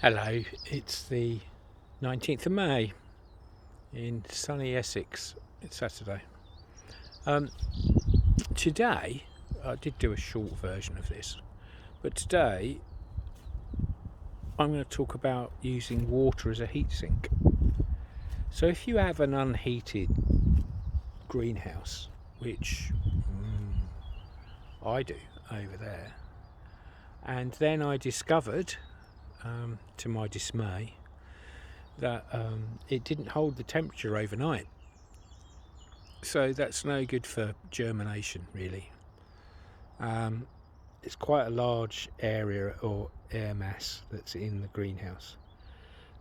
Hello, it's the 19th of May in sunny Essex. It's Saturday. Today, I did do a short version of this, but today I'm going to talk about using water as a heatsink. So if you have an unheated greenhouse, which I do over there, and then I discovered, to my dismay, that it didn't hold the temperature overnight. So that's no good for germination, really. It's quite a large area or air mass that's in the greenhouse,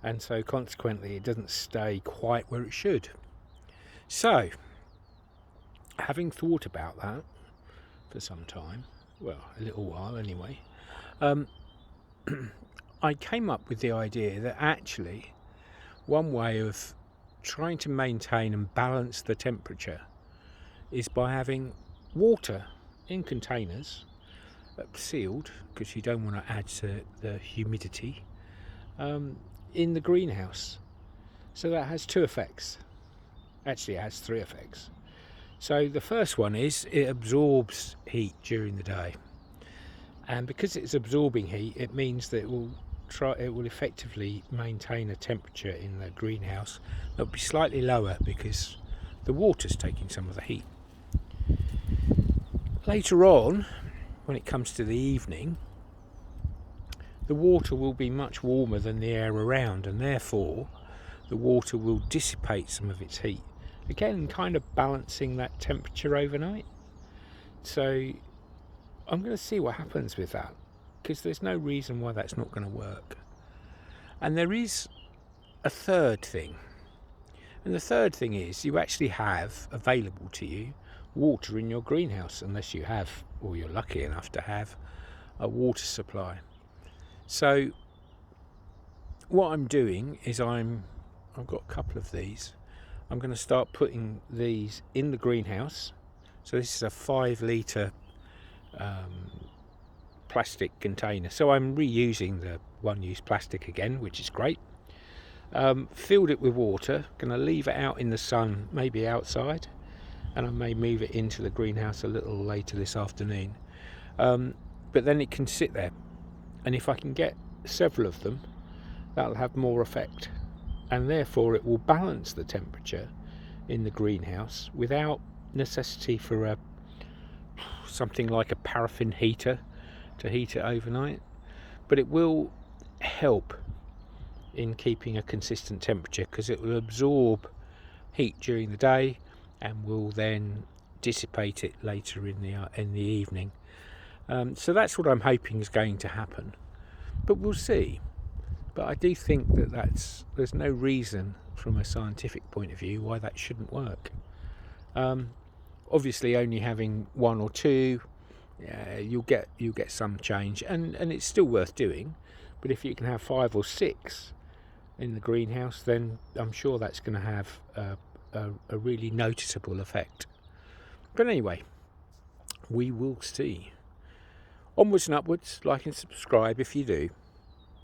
and so consequently it doesn't stay quite where it should. So, having thought about that for some time, well, a little while anyway, I came up with the idea that actually one way of trying to maintain and balance the temperature is by having water in containers, sealed, because you don't want to add to the humidity, in the greenhouse. So that has two effects. Actually, it has three effects. So the first one is it absorbs heat during the day, and because it's absorbing heat, it means that it will effectively maintain a temperature in the greenhouse that will be slightly lower because the water's taking some of the heat. Later on, when it comes to the evening, the water will be much warmer than the air around, and therefore the water will dissipate some of its heat, again kind of balancing that temperature overnight. So I'm going to see what happens with that, because there's no reason why that's not going to work. And there is a third thing, and the third thing is you actually have available to you water in your greenhouse, unless you have, or you're lucky enough to have, a water supply. So what I'm doing is I've got a couple of these. I'm going to start putting these in the greenhouse. So this is a 5 litre plastic container, so I'm reusing the one-use plastic again, which is great. Filled it with water, going to leave it out in the sun, maybe outside, and I may move it into the greenhouse a little later this afternoon, but then it can sit there, and if I can get several of them, that'll have more effect, and therefore it will balance the temperature in the greenhouse without necessity for something like a paraffin heater to heat it overnight, but it will help in keeping a consistent temperature because it will absorb heat during the day and will then dissipate it later in the evening. So that's what I'm hoping is going to happen, but we'll see. But I do think that there's no reason from a scientific point of view why that shouldn't work. Obviously, only having one or two, you'll get some change, and it's still worth doing. But if you can have 5 or 6 in the greenhouse, then I'm sure that's going to have a really noticeable effect. But anyway, we will see. Onwards and upwards. Like and subscribe if you do.